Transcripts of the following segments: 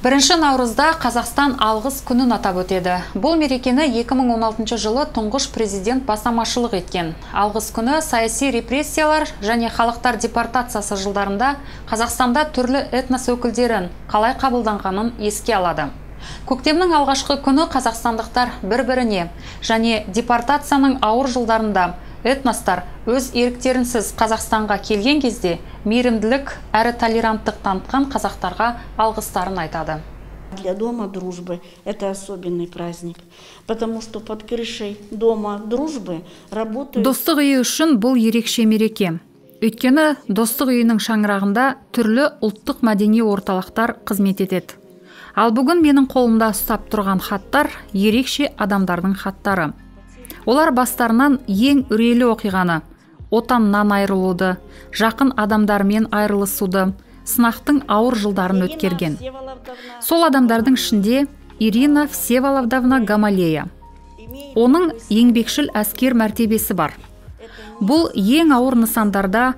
1 наурызда Қазақстан алғыс күнін атап өтеді. Бұл мерекені 2016 жылы тұңғыш президент бастамашылық еткен. Алғыс күні саяси репрессиялар және халықтар депортациясы жылдарында Қазақстанда түрлі этнос өкілдерін қалай қабылданғанын еске алады. Көктемнің алғашқы күні қазақстандықтар бір-біріне және депортацияның ауыр жылдарында этностар өз еріктерінсіз Қазақстанға келген кезде мейірімділік әрі толеранттық танытқан қазақтарға алғыстарын айтады. Для дома дружбы это особенный праздник, потому что под крышей дома дружбы работают. Достық үйі үшін бұл ерекше мереке. Өйткені достық үйінің шаңырағында түрлі ұлттық мәдени орталықтар қызмет етеді. Ал бүгін менің қолымда ұстап тұрған хаттар ерекше адамдардың хаттары. Олар бастарынан ең үрейлі оқиғаны, отаннан айырылуды, жақын адамдармен айырылысуды, сынақтың ауыр жылдарын өткерген. Сол адамдардың ішінде Ирина Всеволодовна Гамалея. Оның еңбекшіл әскер мәртебесі бар. Бұл ең ауыр нысандарда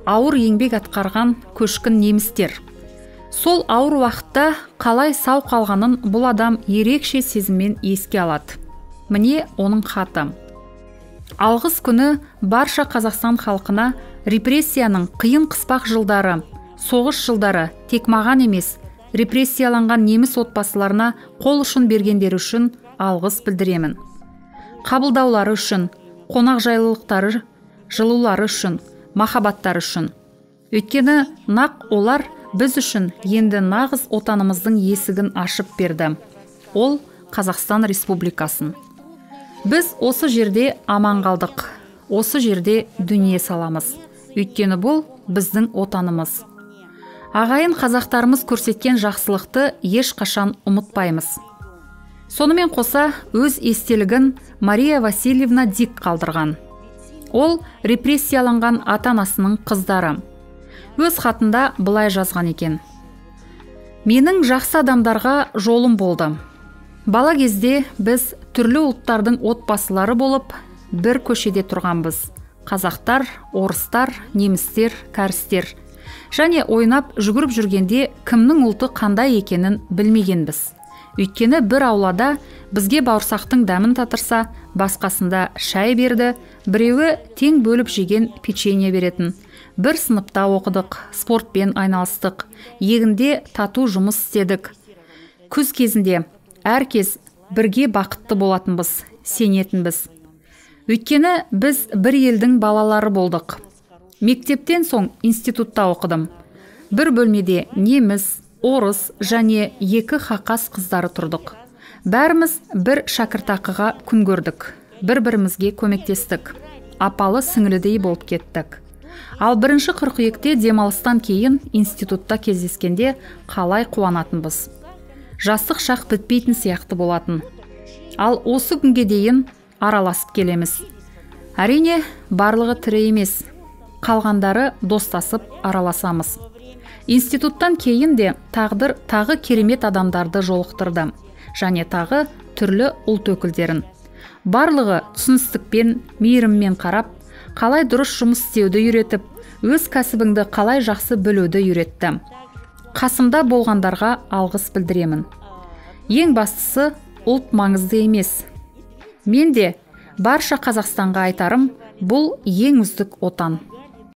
ауыр еңбек атқарған көшкін немістер. Сол ауыр уақытта қалай сау қалғанын бұл адам ерекше сезіммен еске алады. Міне оның хаты. Алғыс күні барша Қазақстан халқына репрессияның қиын қыспақ жылдары, соғыс жылдары тек маған емес, репрессияланған неміс отбасыларына қол ұшын бергендері үшін алғыс білдіремін. Қабылдаулары үшін, қонақжайлылықтары, жылулары үшін, махаббаттары үшін. Өйткені нақ олар біз үшін енді нағыз отанымыздың есігін ашып берді. Ол Қазақстан Республикасын. Біз осы жерде аман қалдық, осы жерде дүние саламыз. Өйткені бұл біздің отанымыз. Ағайын қазақтарымыз көрсеткен жақсылықты ешқашан ұмытпаймыз. Сонымен қоса өз естелігін Мария Васильевна Дик қалдырған. Ол репрессияланған ата-анасының қыздары. Өз хатында былай жазған екен. Менің жақсы адамдарға жолым болды. Бала кезде біз түрлі ұлттардың отбасылары болып, бір көшеде тұрғанбыз. Қазақтар, орыстар, немістер, кәрістер. Және ойнап жүгіріп жүргенде кімнің ұлты қандай екенін білмегенбіз. Өйткені бір аулада бізге бауырсақтың дәмін татырса, басқасында шай берді, біреуі тең бөліп жеген печенье беретін. Бір сыныпта оқыдық, спортпен айналыстық, егінде тату жұмыс істедік. Күз кезінде әркез бірге бақытты болатынбыз, сенетінбіз. Өйткені біз бір елдің балалары болдық. Мектептен соң институтта оқыдым. Бір бөлмеде неміс, орыс және екі хақас қыздары тұрдық. Бәріміз бір шәкіртақыға күн көрдік. Бір-бірімізге көмектестік. Апалы сіңлідей болып кеттік. Ал 1 қыркүйекте демалыстан кейін институтта кездескенде қалай қуанатынбыз. Жастық шақ бітпейтін сияқты болатын. Ал осы күнге дейін араласып келеміз. Әрине, барлығы тірі емес. Қалғандары достасып араласамыз. Институттан кейін де тағдыр тағы керемет адамдарды жолықтырды. Және тағы түрлі ұлт өкілдерін. Барлығы түсіністікпен, мейіріммен қарап, қалай дұрыс жұмыс істеуді үйретіп, өз кәсібіңді қалай жақсы білуді үйретті. Қасымда болғандарға алғыс білдіремін. Ең бастысы ұлт маңызды емес. Мен де барша Қазақстанға айтарым, бұл ең үздік отан.